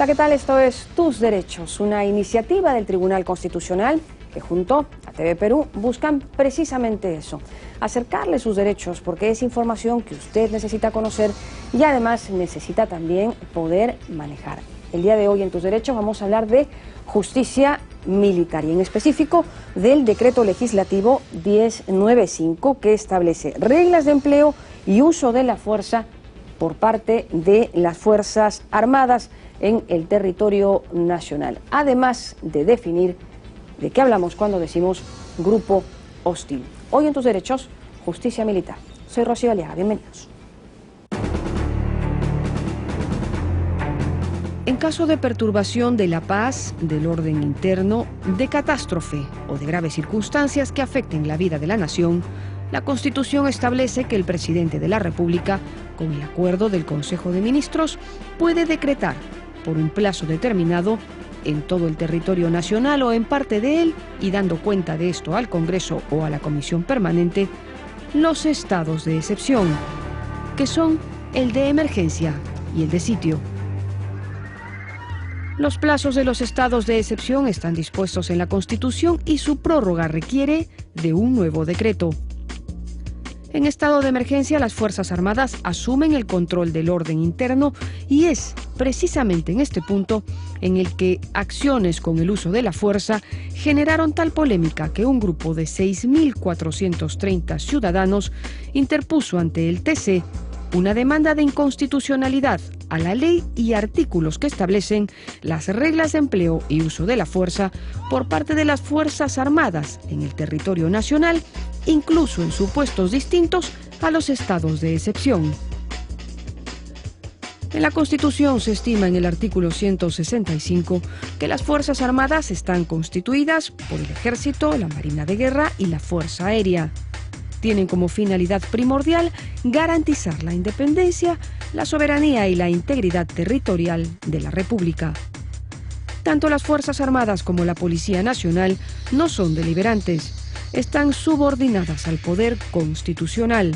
Hola, ¿qué tal? Esto es Tus Derechos, una iniciativa del Tribunal Constitucional que junto a TV Perú buscan precisamente eso, acercarle sus derechos, porque es información que usted necesita conocer y además necesita también poder manejar. El día de hoy en Tus Derechos vamos a hablar de justicia militar y en específico del decreto legislativo 1095 que establece reglas de empleo y uso de la fuerza por parte de las Fuerzas Armadas en el territorio nacional, además de definir de qué hablamos cuando decimos grupo hostil. Hoy en Tus Derechos, justicia militar. Soy Rocío Aliaga, bienvenidos. En caso de perturbación de la paz, del orden interno, de catástrofe o de graves circunstancias que afecten la vida de la nación, la Constitución establece que el presidente de la República, con el acuerdo del Consejo de Ministros, puede decretar, por un plazo determinado, en todo el territorio nacional o en parte de él, y dando cuenta de esto al Congreso o a la Comisión Permanente, los estados de excepción, que son el de emergencia y el de sitio. Los plazos de los estados de excepción están dispuestos en la Constitución y su prórroga requiere de un nuevo decreto. En estado de emergencia, las Fuerzas Armadas asumen el control del orden interno y es precisamente en este punto en el que acciones con el uso de la fuerza generaron tal polémica que un grupo de 6.430 ciudadanos interpuso ante el TC una demanda de inconstitucionalidad a la ley y artículos que establecen las reglas de empleo y uso de la fuerza por parte de las Fuerzas Armadas en el territorio nacional, incluso en supuestos distintos a los estados de excepción. En la Constitución se estima en el artículo 165 que las Fuerzas Armadas están constituidas por el Ejército, la Marina de Guerra y la Fuerza Aérea. Tienen como finalidad primordial garantizar la independencia, la soberanía y la integridad territorial de la República. Tanto las Fuerzas Armadas como la Policía Nacional no son deliberantes, están subordinadas al poder constitucional.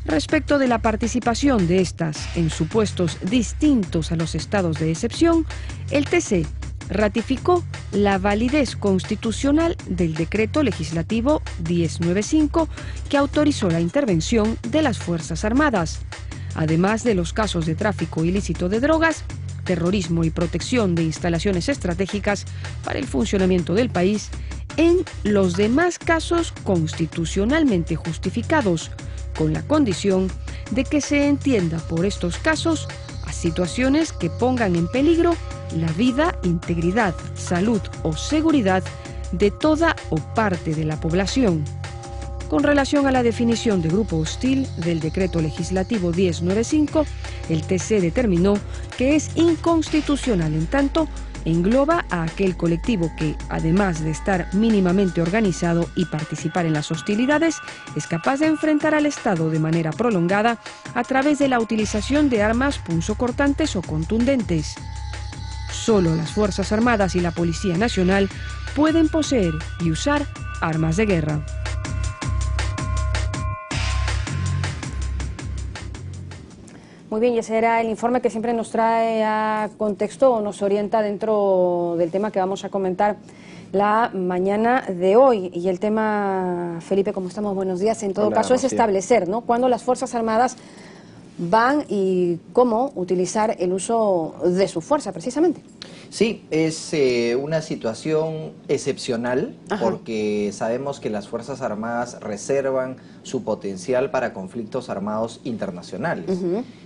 Respecto de la participación de estas en supuestos distintos a los estados de excepción, el TC ratificó la validez constitucional del decreto legislativo 1095 que autorizó la intervención de las Fuerzas Armadas, además de los casos de tráfico ilícito de drogas, terrorismo y protección de instalaciones estratégicas para el funcionamiento del país, en los demás casos constitucionalmente justificados, con la condición de que se entienda por estos casos a situaciones que pongan en peligro la vida, integridad, salud o seguridad de toda o parte de la población. Con relación a la definición de grupo hostil del decreto legislativo 1095, el TC determinó que es inconstitucional en tanto engloba a aquel colectivo que, además de estar mínimamente organizado y participar en las hostilidades, es capaz de enfrentar al Estado de manera prolongada a través de la utilización de armas punzocortantes o contundentes. Solo las Fuerzas Armadas y la Policía Nacional pueden poseer y usar armas de guerra. Muy bien, y ese era el informe que siempre nos trae a contexto o nos orienta dentro del tema que vamos a comentar la mañana de hoy. Y el tema, Felipe, ¿cómo estamos? Buenos días. En todo caso, es establecer, ¿no?, cuándo las Fuerzas Armadas van y cómo utilizar el uso de su fuerza, precisamente. Sí, es una situación excepcional. Ajá. Porque sabemos que las Fuerzas Armadas reservan su potencial para conflictos armados internacionales.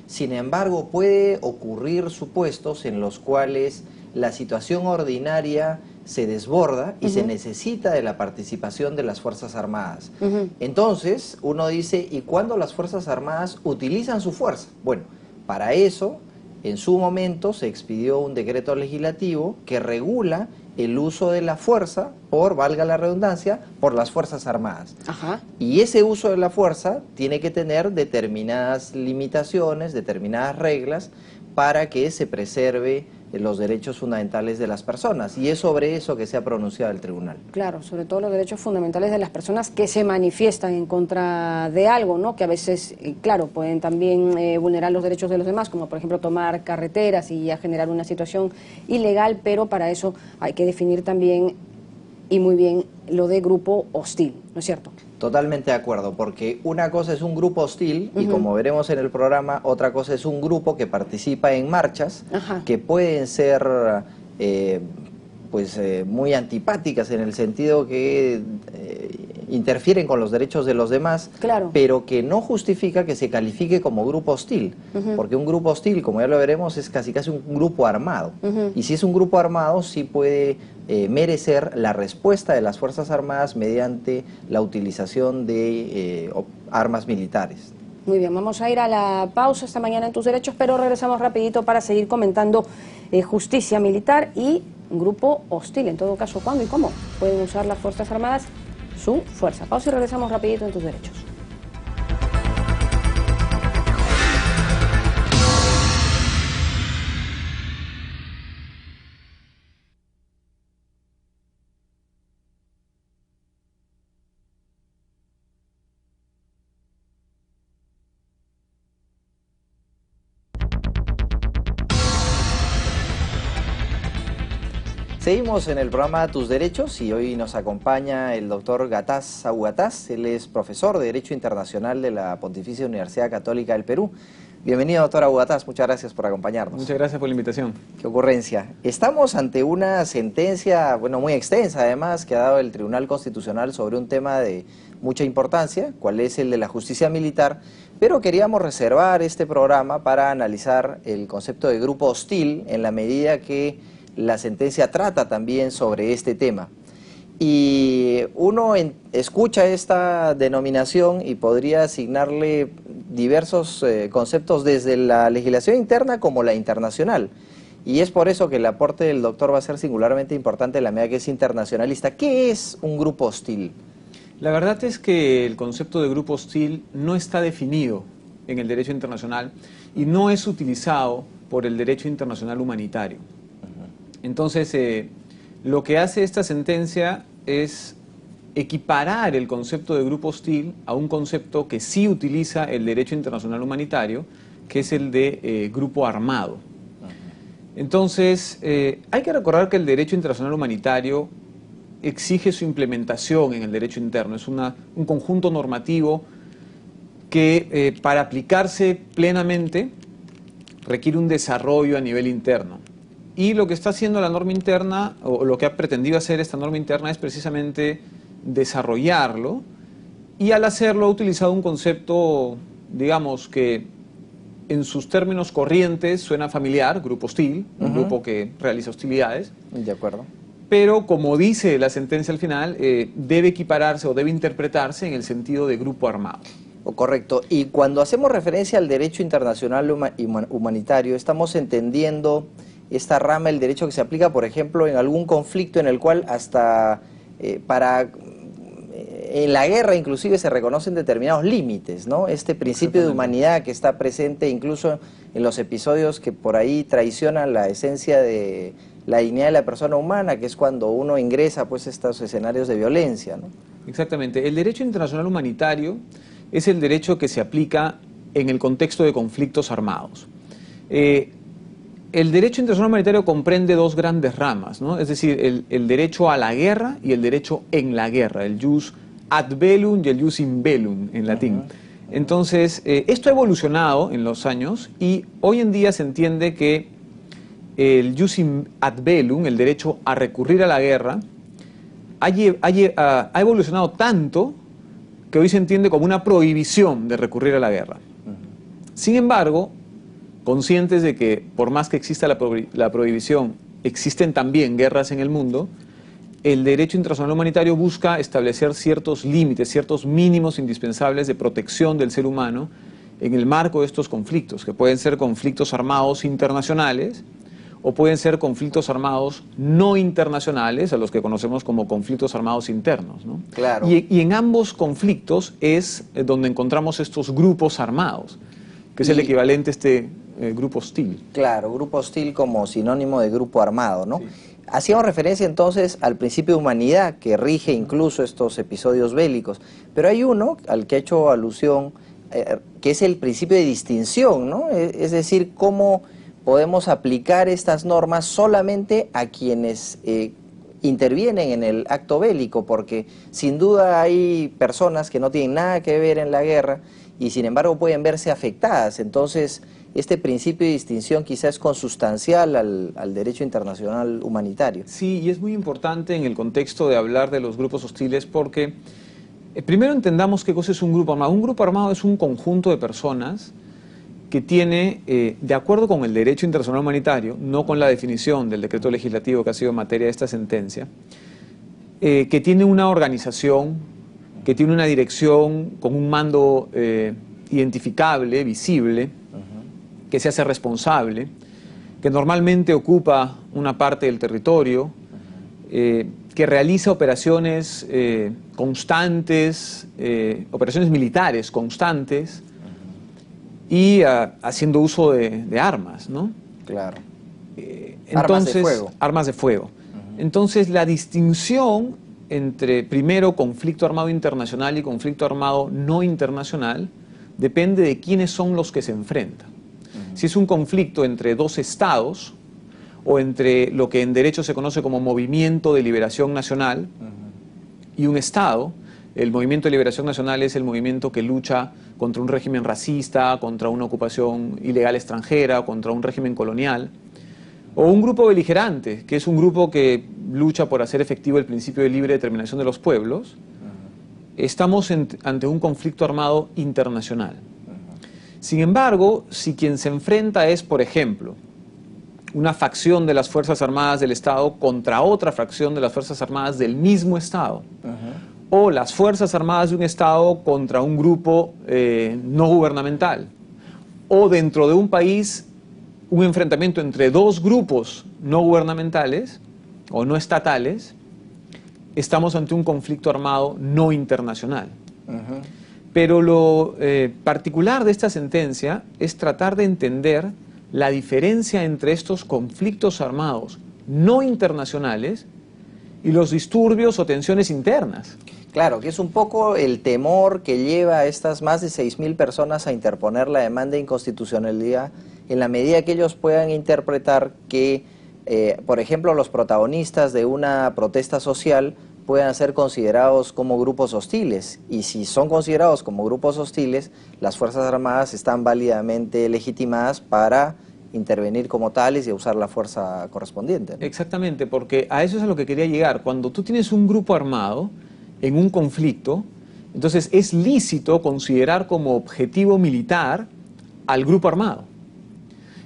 Sin embargo, puede ocurrir supuestos en los cuales la situación ordinaria se desborda y se necesita de la participación de las Fuerzas Armadas. Entonces, uno dice, ¿y cuándo las Fuerzas Armadas utilizan su fuerza? Bueno, para eso, en su momento se expidió un decreto legislativo que regula el uso de la fuerza, valga la redundancia, por las Fuerzas Armadas. Ajá. Y ese uso de la fuerza tiene que tener determinadas limitaciones, determinadas reglas, para que se preserve los derechos fundamentales de las personas, y es sobre eso que se ha pronunciado el tribunal. Claro, sobre todo los derechos fundamentales de las personas que se manifiestan en contra de algo, ¿no? Que a veces, claro, pueden también vulnerar los derechos de los demás, como por ejemplo tomar carreteras y ya generar una situación ilegal, pero para eso hay que definir también, y muy bien, lo de grupo hostil, ¿no es cierto? Totalmente de acuerdo, porque una cosa es un grupo hostil y como veremos en el programa, otra cosa es un grupo que participa en marchas que pueden ser muy antipáticas en el sentido que interfieren con los derechos de los demás, pero que no justifica que se califique como grupo hostil, porque un grupo hostil, como ya lo veremos, es casi un grupo armado, y si es un grupo armado sí puede merecer la respuesta de las Fuerzas Armadas mediante la utilización de armas militares. Muy bien, vamos a ir a la pausa esta mañana en Tus Derechos, pero regresamos rapidito para seguir comentando justicia militar y grupo hostil. En todo caso, ¿cuándo y cómo pueden usar las Fuerzas Armadas su fuerza? Pausa y regresamos rapidito en Tus Derechos. Seguimos en el programa Tus Derechos y hoy nos acompaña el doctor Gatás Abugatás. Él es profesor de Derecho Internacional de la Pontificia Universidad Católica del Perú. Bienvenido, doctor Abugatás, muchas gracias por acompañarnos. Muchas gracias por la invitación. Qué ocurrencia. Estamos ante una sentencia, muy extensa además, que ha dado el Tribunal Constitucional sobre un tema de mucha importancia, cuál es el de la justicia militar, pero queríamos reservar este programa para analizar el concepto de grupo hostil en la medida que la sentencia trata también sobre este tema. Y uno escucha esta denominación y podría asignarle diversos conceptos desde la legislación interna como la internacional. Y es por eso que el aporte del doctor va a ser singularmente importante en la medida que es internacionalista. ¿Qué es un grupo hostil? La verdad es que el concepto de grupo hostil no está definido en el derecho internacional y no es utilizado por el derecho internacional humanitario. Entonces, lo que hace esta sentencia es equiparar el concepto de grupo hostil a un concepto que sí utiliza el derecho internacional humanitario, que es el de grupo armado. Entonces, hay que recordar que el derecho internacional humanitario exige su implementación en el derecho interno. Es un conjunto normativo que para aplicarse plenamente requiere un desarrollo a nivel interno. Y lo que está haciendo la norma interna, o lo que ha pretendido hacer esta norma interna, es precisamente desarrollarlo, y al hacerlo ha utilizado un concepto, digamos, que en sus términos corrientes suena familiar, grupo hostil, un grupo que realiza hostilidades. De acuerdo. Pero, como dice la sentencia al final, debe equipararse o debe interpretarse en el sentido de grupo armado. Correcto. Y cuando hacemos referencia al derecho internacional humanitario, estamos entendiendo esta rama del derecho que se aplica, por ejemplo, en algún conflicto en el cual hasta en la guerra inclusive se reconocen determinados límites, ¿no? Este principio de humanidad que está presente incluso en los episodios que por ahí traicionan la esencia de la dignidad de la persona humana, que es cuando uno ingresa pues estos escenarios de violencia, ¿no? Exactamente. El derecho internacional humanitario es el derecho que se aplica en el contexto de conflictos armados. El derecho internacional humanitario comprende dos grandes ramas, ¿no? Es decir, el derecho a la guerra y el derecho en la guerra, el jus ad bellum y el jus in bellum en latín. Entonces, esto ha evolucionado en los años y hoy en día se entiende que el jus ad bellum, el derecho a recurrir a la guerra, ha evolucionado tanto que hoy se entiende como una prohibición de recurrir a la guerra. Sin embargo, conscientes de que por más que exista la prohibición, existen también guerras en el mundo, el derecho internacional humanitario busca establecer ciertos límites, ciertos mínimos indispensables de protección del ser humano en el marco de estos conflictos, que pueden ser conflictos armados internacionales o pueden ser conflictos armados no internacionales, a los que conocemos como conflictos armados internos, ¿no? Claro. Y en ambos conflictos es donde encontramos estos grupos armados, que es el equivalente grupo hostil. Claro, grupo hostil como sinónimo de grupo armado, ¿no? Sí. Hacíamos referencia entonces al principio de humanidad que rige incluso estos episodios bélicos, pero hay uno al que ha hecho alusión, que es el principio de distinción, ¿no? Es decir, cómo podemos aplicar estas normas solamente a quienes intervienen en el acto bélico, porque sin duda hay personas que no tienen nada que ver en la guerra y sin embargo pueden verse afectadas. Entonces, este principio de distinción quizás es consustancial al derecho internacional humanitario. Sí, y es muy importante en el contexto de hablar de los grupos hostiles porque primero entendamos qué cosa es un grupo armado. Un grupo armado es un conjunto de personas que tiene, de acuerdo con el derecho internacional humanitario, no con la definición del decreto legislativo que ha sido materia de esta sentencia, que tiene una organización, que tiene una dirección con un mando identificable, visible, que se hace responsable, que normalmente ocupa una parte del territorio, que realiza operaciones constantes, operaciones militares constantes, y haciendo uso de armas, ¿no? Claro. Entonces, armas de fuego. Entonces, la distinción entre, primero, conflicto armado internacional y conflicto armado no internacional depende de quiénes son los que se enfrentan. Si es un conflicto entre dos estados o entre lo que en derecho se conoce como Movimiento de Liberación Nacional y un estado, el Movimiento de Liberación Nacional es el movimiento que lucha contra un régimen racista, contra una ocupación ilegal extranjera, contra un régimen colonial, o un grupo beligerante, que es un grupo que lucha por hacer efectivo el principio de libre determinación de los pueblos. Estamos ante un conflicto armado internacional. Sin embargo, si quien se enfrenta es, por ejemplo, una facción de las Fuerzas Armadas del Estado contra otra facción de las Fuerzas Armadas del mismo Estado, o las Fuerzas Armadas de un Estado contra un grupo no gubernamental, o dentro de un país un enfrentamiento entre dos grupos no gubernamentales o no estatales, estamos ante un conflicto armado no internacional. Pero lo particular de esta sentencia es tratar de entender la diferencia entre estos conflictos armados no internacionales y los disturbios o tensiones internas. Claro, que es un poco el temor que lleva a estas más de 6.000 personas a interponer la demanda de inconstitucionalidad en la medida que ellos puedan interpretar que, por ejemplo, los protagonistas de una protesta social puedan ser considerados como grupos hostiles. Y si son considerados como grupos hostiles, las Fuerzas Armadas están válidamente legitimadas para intervenir como tales y usar la fuerza correspondiente, ¿no? Exactamente, porque a eso es a lo que quería llegar. Cuando tú tienes un grupo armado en un conflicto, entonces es lícito considerar como objetivo militar al grupo armado.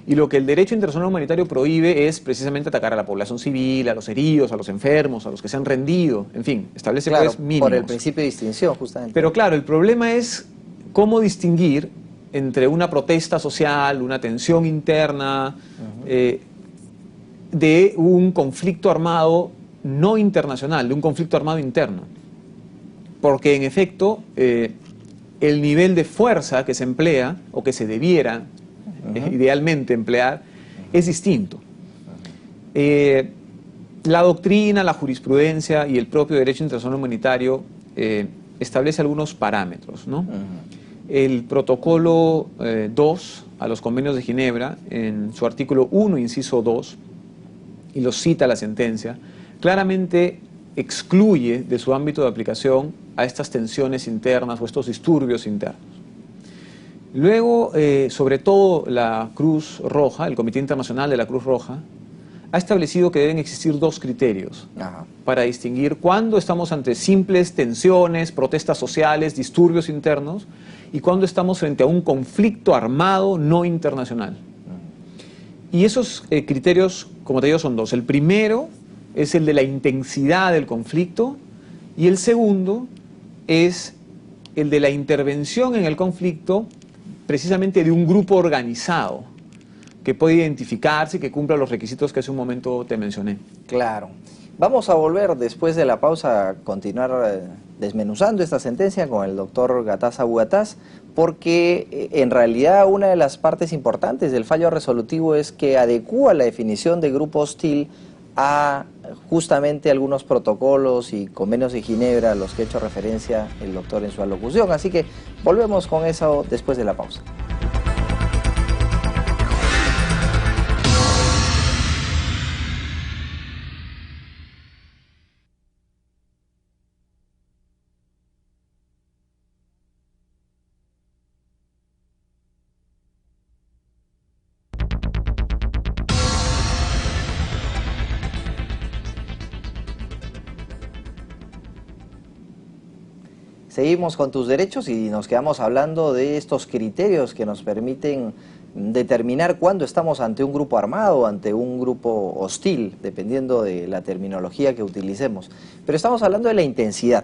Y lo que el derecho internacional humanitario prohíbe es precisamente atacar a la población civil, a los heridos, a los enfermos, a los que se han rendido, en fin, establece claro, pues mínimos. por el principio de distinción, justamente. Pero claro, el problema es cómo distinguir entre una protesta social, una tensión interna, de un conflicto armado no internacional, de un conflicto armado interno. Porque en efecto, el nivel de fuerza que se emplea, o que se debiera idealmente emplear, es distinto. La doctrina, la jurisprudencia y el propio derecho internacional humanitario establece algunos parámetros, ¿no? El protocolo 2 a los convenios de Ginebra, en su artículo 1, inciso 2, y lo cita la sentencia, claramente excluye de su ámbito de aplicación a estas tensiones internas o estos disturbios internos. Luego, sobre todo, la Cruz Roja, el Comité Internacional de la Cruz Roja, ha establecido que deben existir dos criterios para distinguir cuándo estamos ante simples tensiones, protestas sociales, disturbios internos, y cuándo estamos frente a un conflicto armado no internacional. Y esos criterios, como te digo, son dos. El primero es el de la intensidad del conflicto, y el segundo es el de la intervención en el conflicto precisamente de un grupo organizado que puede identificarse y que cumpla los requisitos que hace un momento te mencioné. Claro. Vamos a volver después de la pausa a continuar desmenuzando esta sentencia con el doctor Gataz Abu Gataz, porque en realidad una de las partes importantes del fallo resolutivo es que adecúa la definición de grupo hostil a justamente algunos protocolos y convenios de Ginebra a los que ha hecho referencia el doctor en su alocución. Así que volvemos con eso después de la pausa. Seguimos con tus derechos y nos quedamos hablando de estos criterios que nos permiten determinar cuándo estamos ante un grupo armado o ante un grupo hostil, dependiendo de la terminología que utilicemos. Pero estamos hablando de la intensidad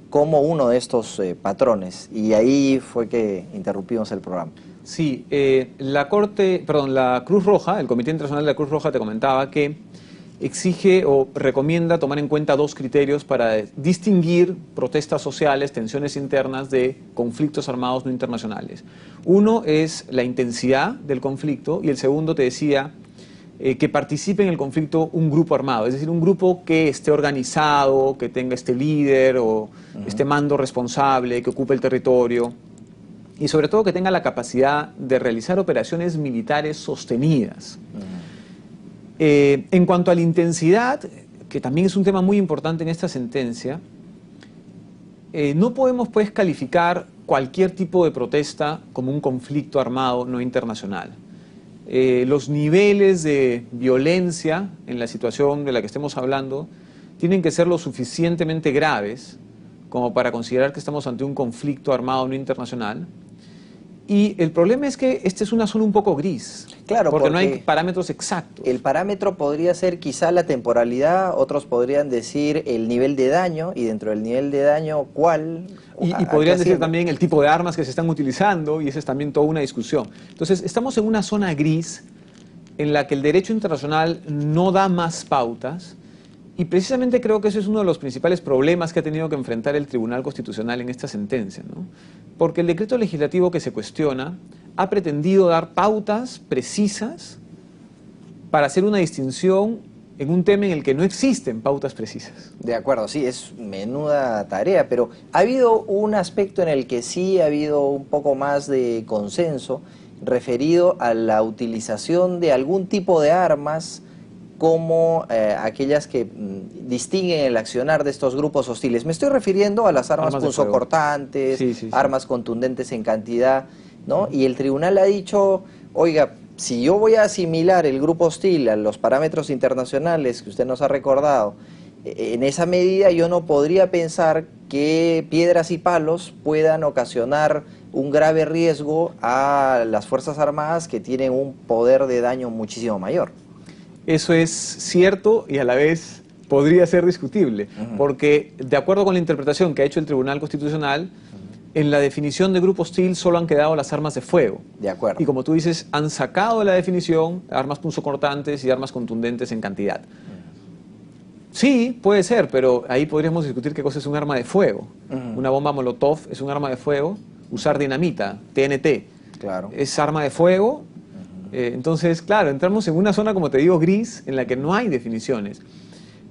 como uno de estos patrones, y ahí fue que interrumpimos el programa. Sí, la Cruz Roja, el Comité Internacional de la Cruz Roja te comentaba que exige o recomienda tomar en cuenta dos criterios para distinguir protestas sociales, tensiones internas de conflictos armados no internacionales. Uno es la intensidad del conflicto y el segundo, te decía, que participe en el conflicto un grupo armado, es decir, un grupo que esté organizado, que tenga este líder o este mando responsable, que ocupe el territorio y sobre todo que tenga la capacidad de realizar operaciones militares sostenidas. En cuanto a la intensidad, que también es un tema muy importante en esta sentencia, no podemos pues calificar cualquier tipo de protesta como un conflicto armado no internacional. Los niveles de violencia en la situación de la que estemos hablando tienen que ser lo suficientemente graves como para considerar que estamos ante un conflicto armado no internacional. Y el problema es que esta es una zona un poco gris, claro, porque no hay parámetros exactos. El parámetro podría ser quizá la temporalidad, otros podrían decir el nivel de daño, y dentro del nivel de daño, ¿cuál? Y podrían decir también el tipo de armas que se están utilizando, y esa es también toda una discusión. Entonces, estamos en una zona gris en la que el derecho internacional no da más pautas, y precisamente creo que ese es uno de los principales problemas que ha tenido que enfrentar el Tribunal Constitucional en esta sentencia, ¿no? Porque el decreto legislativo que se cuestiona ha pretendido dar pautas precisas para hacer una distinción en un tema en el que no existen pautas precisas. De acuerdo, sí, es menuda tarea, pero ha habido un aspecto en el que sí ha habido un poco más de consenso referido a la utilización de algún tipo de armas como aquellas que distinguen el accionar de estos grupos hostiles. Me estoy refiriendo a las armas punzocortantes, armas contundentes en cantidad, ¿no? Y el tribunal ha dicho, oiga, si yo voy a asimilar el grupo hostil a los parámetros internacionales que usted nos ha recordado, en esa medida yo no podría pensar que piedras y palos puedan ocasionar un grave riesgo a las Fuerzas Armadas, que tienen un poder de daño muchísimo mayor. Eso es cierto y a la vez podría ser discutible, porque de acuerdo con la interpretación que ha hecho el Tribunal Constitucional, en la definición de grupo hostil solo han quedado las armas de fuego. De acuerdo. Y como tú dices, han sacado de la definición armas punzocortantes y armas contundentes en cantidad. Sí, puede ser, pero ahí podríamos discutir qué cosa es un arma de fuego. Una bomba Molotov es un arma de fuego, usar dinamita, TNT, claro, es arma de fuego. Entonces, claro, entramos en una zona, como te digo, gris, en la que no hay definiciones.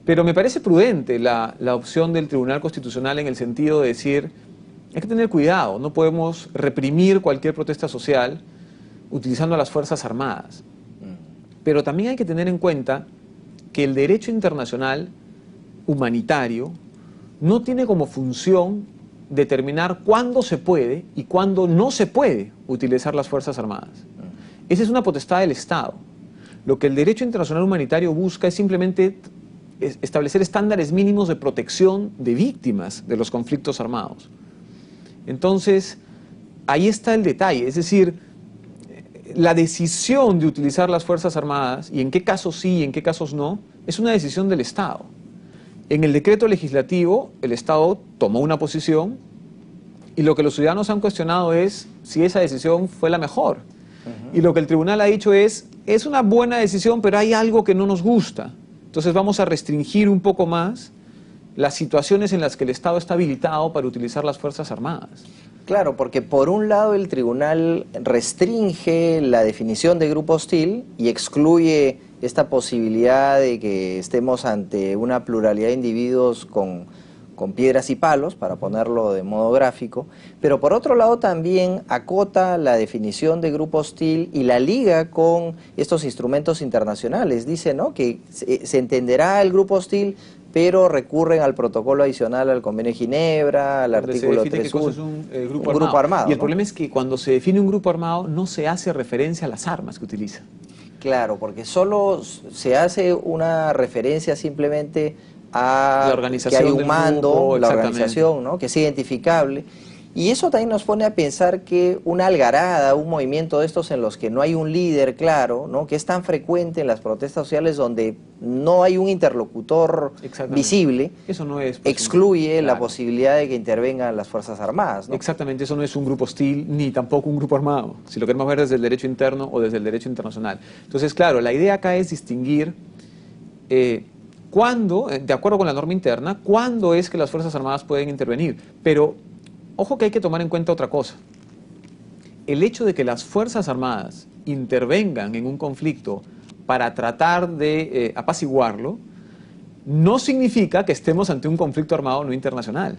Pero me parece prudente la opción del Tribunal Constitucional en el sentido de decir, hay que tener cuidado, no podemos reprimir cualquier protesta social utilizando a las Fuerzas Armadas. Pero también hay que tener en cuenta que el derecho internacional humanitario no tiene como función determinar cuándo se puede y cuándo no se puede utilizar las Fuerzas Armadas. Esa es una potestad del Estado. Lo que el derecho internacional humanitario busca es simplemente establecer estándares mínimos de protección de víctimas de los conflictos armados. Entonces, ahí está el detalle, es decir, la decisión de utilizar las Fuerzas Armadas, y en qué casos sí y en qué casos no, es una decisión del Estado. En el decreto legislativo, el Estado tomó una posición, y lo que los ciudadanos han cuestionado es si esa decisión fue la mejor. Y lo que el tribunal ha dicho es una buena decisión, pero hay algo que no nos gusta. Entonces vamos a restringir un poco más las situaciones en las que el Estado está habilitado para utilizar las Fuerzas Armadas. Claro, porque por un lado el tribunal restringe la definición de grupo hostil y excluye esta posibilidad de que estemos ante una pluralidad de individuos con piedras y palos, para ponerlo de modo gráfico, pero por otro lado también acota la definición de grupo hostil y la liga con estos instrumentos internacionales. Dice, ¿no?, que se entenderá el grupo hostil, pero recurren al protocolo adicional al Convenio de Ginebra, al artículo 3.1. ¿Qué cosa es un grupo armado? Y el problema es que cuando se define un grupo armado no se hace referencia a las armas que utiliza. Claro, porque solo se hace una referencia simplemente a la organización que hay un mando, grupo, la organización, ¿no?, que es identificable. Y eso también nos pone a pensar que una algarada, un movimiento de estos en los que no hay un líder claro, ¿no?, que es tan frecuente en las protestas sociales donde no hay un interlocutor visible, eso no es, pues, excluye la posibilidad de que intervengan las Fuerzas Armadas, ¿no? Exactamente, eso no es un grupo hostil ni tampoco un grupo armado, si lo queremos ver desde el derecho interno o desde el derecho internacional. Entonces, claro, la idea acá es distinguir cuándo, de acuerdo con la norma interna, cuándo es que las Fuerzas Armadas pueden intervenir. Pero ojo que hay que tomar en cuenta otra cosa. El hecho de que las Fuerzas Armadas intervengan en un conflicto para tratar de apaciguarlo, no significa que estemos ante un conflicto armado no internacional.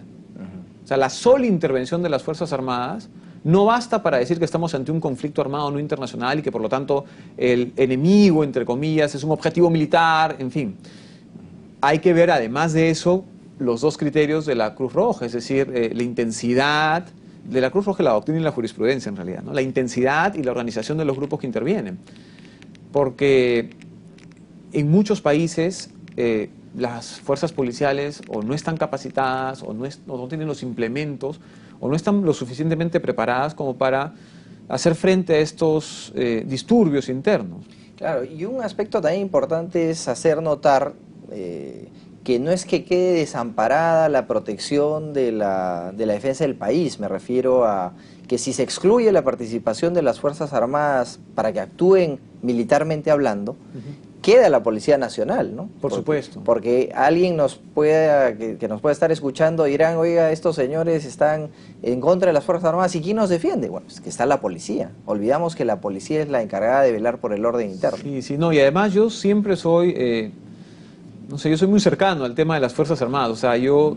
O sea, la sola intervención de las Fuerzas Armadas no basta para decir que estamos ante un conflicto armado no internacional y que por lo tanto el enemigo, entre comillas, es un objetivo militar, en fin. Hay que ver, además de eso, los dos criterios de la Cruz Roja, es decir, la intensidad de la Cruz Roja, la doctrina y la jurisprudencia en realidad, ¿no?, la intensidad y la organización de los grupos que intervienen. Porque en muchos países las fuerzas policiales o no están capacitadas o no tienen los implementos o no están lo suficientemente preparadas como para hacer frente a estos disturbios internos. Claro, y un aspecto también importante es hacer notar que no es que quede desamparada la protección de la defensa del país. Me refiero a que si se excluye la participación de las Fuerzas Armadas para que actúen militarmente hablando, queda la Policía Nacional, ¿no? Por supuesto. Porque alguien que nos pueda estar escuchando dirán, oiga, estos señores están en contra de las Fuerzas Armadas, ¿y quién nos defiende? Bueno, es que está la policía. Olvidamos que la policía es la encargada de velar por el orden interno. Sí, sí, no, y además yo siempre soy... no sé, yo soy muy cercano al tema de las Fuerzas Armadas. O sea, yo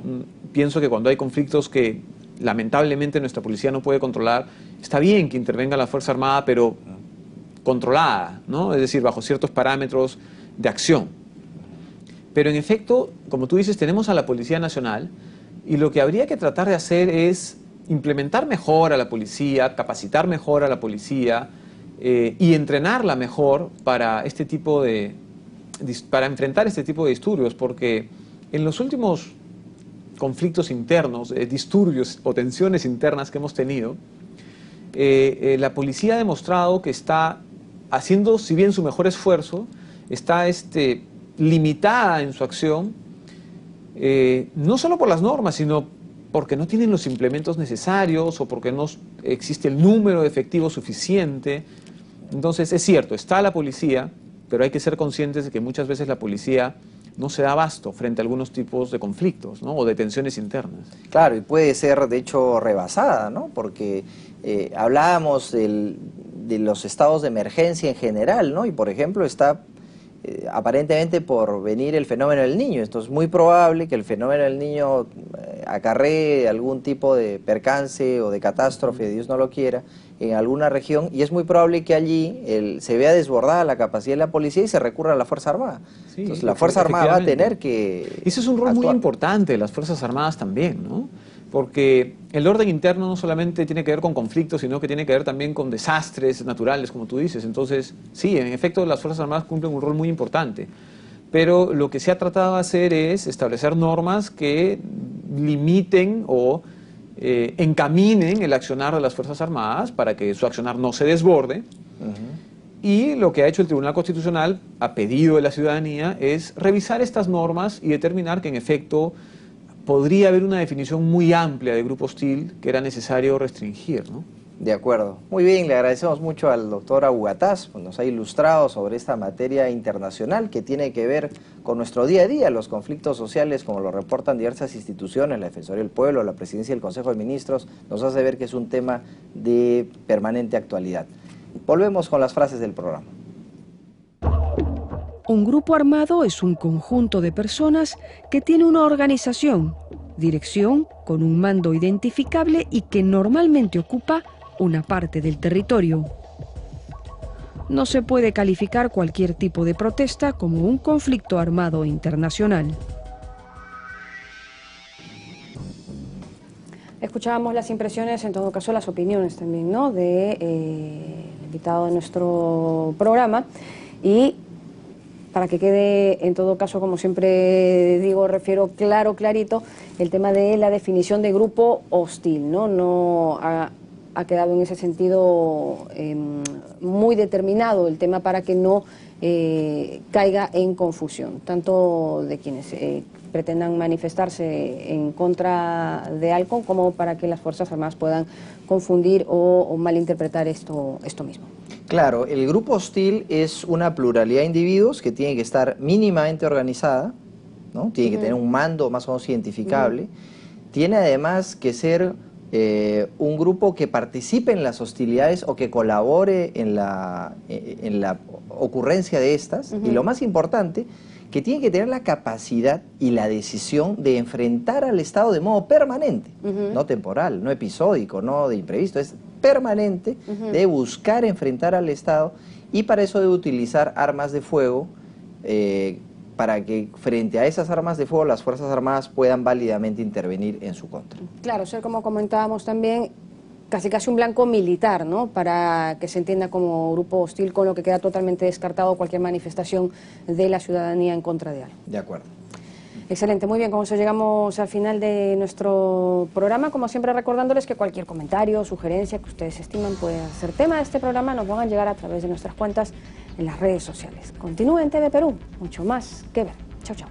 pienso que cuando hay conflictos que lamentablemente nuestra policía no puede controlar, está bien que intervenga la Fuerza Armada, pero controlada, ¿no? Es decir, bajo ciertos parámetros de acción. Pero en efecto, como tú dices, tenemos a la Policía Nacional y lo que habría que tratar de hacer es implementar mejor a la policía, capacitar mejor a la policía y entrenarla mejor para para enfrentar este tipo de disturbios, porque en los últimos conflictos internos, disturbios o tensiones internas que hemos tenido, la policía ha demostrado que está haciendo, si bien su mejor esfuerzo, está limitada en su acción, no solo por las normas, sino porque no tienen los implementos necesarios o porque no existe el número de efectivos suficiente. Entonces, es cierto, está la policía, pero hay que ser conscientes de que muchas veces la policía no se da abasto frente a algunos tipos de conflictos, ¿no?, o de tensiones internas. Claro, y puede ser de hecho rebasada, ¿no?, porque hablábamos de los estados de emergencia en general, ¿no?, y por ejemplo está aparentemente por venir el fenómeno del Niño. Esto es muy probable que el fenómeno del Niño acarree algún tipo de percance o de catástrofe, Dios no lo quiera, en alguna región, y es muy probable que allí se vea desbordada la capacidad de la policía y se recurra a la Fuerza Armada. Sí, entonces la Fuerza Armada va a tener que Ese es un rol muy importante de las Fuerzas Armadas también, ¿no? Porque el orden interno no solamente tiene que ver con conflictos, sino que tiene que ver también con desastres naturales, como tú dices. Entonces, sí, en efecto, las Fuerzas Armadas cumplen un rol muy importante. Pero lo que se ha tratado de hacer es establecer normas que limiten o encaminen el accionar de las Fuerzas Armadas para que su accionar no se desborde. Y lo que ha hecho el Tribunal Constitucional, a pedido de la ciudadanía, es revisar estas normas y determinar que en efecto podría haber una definición muy amplia de grupo hostil que era necesario restringir, ¿no? De acuerdo. Muy bien, le agradecemos mucho al doctor Abugataz, pues nos ha ilustrado sobre esta materia internacional que tiene que ver con nuestro día a día, los conflictos sociales, como lo reportan diversas instituciones, la Defensoría del Pueblo, la Presidencia del Consejo de Ministros, nos hace ver que es un tema de permanente actualidad. Volvemos con las frases del programa. Un grupo armado es un conjunto de personas que tiene una organización, dirección, con un mando identificable y que normalmente ocupa una parte del territorio. No se puede calificar cualquier tipo de protesta como un conflicto armado internacional. Escuchábamos las impresiones, en todo caso las opiniones también, ¿no?, de invitado de nuestro programa, y para que quede, en todo caso, como siempre digo, refiero clarito, el tema de la definición de grupo hostil, ¿no? No ha quedado en ese sentido muy determinado el tema para que no caiga en confusión, tanto de quienes pretendan manifestarse en contra de ALCO como para que las Fuerzas Armadas puedan confundir o malinterpretar esto mismo. Claro, el grupo hostil es una pluralidad de individuos que tiene que estar mínimamente organizada, ¿no? Tiene que tener un mando más o menos identificable, tiene además que ser un grupo que participe en las hostilidades o que colabore en la ocurrencia de estas, y lo más importante, que tiene que tener la capacidad y la decisión de enfrentar al Estado de modo permanente, no temporal, no episódico, no de imprevisto, es permanente, de buscar enfrentar al Estado, y para eso debe utilizar armas de fuego, para que frente a esas armas de fuego las Fuerzas Armadas puedan válidamente intervenir en su contra. Claro, ser, como comentábamos también, casi un blanco militar, ¿no?, para que se entienda como grupo hostil, con lo que queda totalmente descartado cualquier manifestación de la ciudadanía en contra de algo. De acuerdo. Excelente, muy bien, con eso llegamos al final de nuestro programa. Como siempre, recordándoles que cualquier comentario, sugerencia que ustedes estiman puede ser tema de este programa, nos van a llegar a través de nuestras cuentas en las redes sociales. Continúen en TV Perú, mucho más que ver. Chau, chau.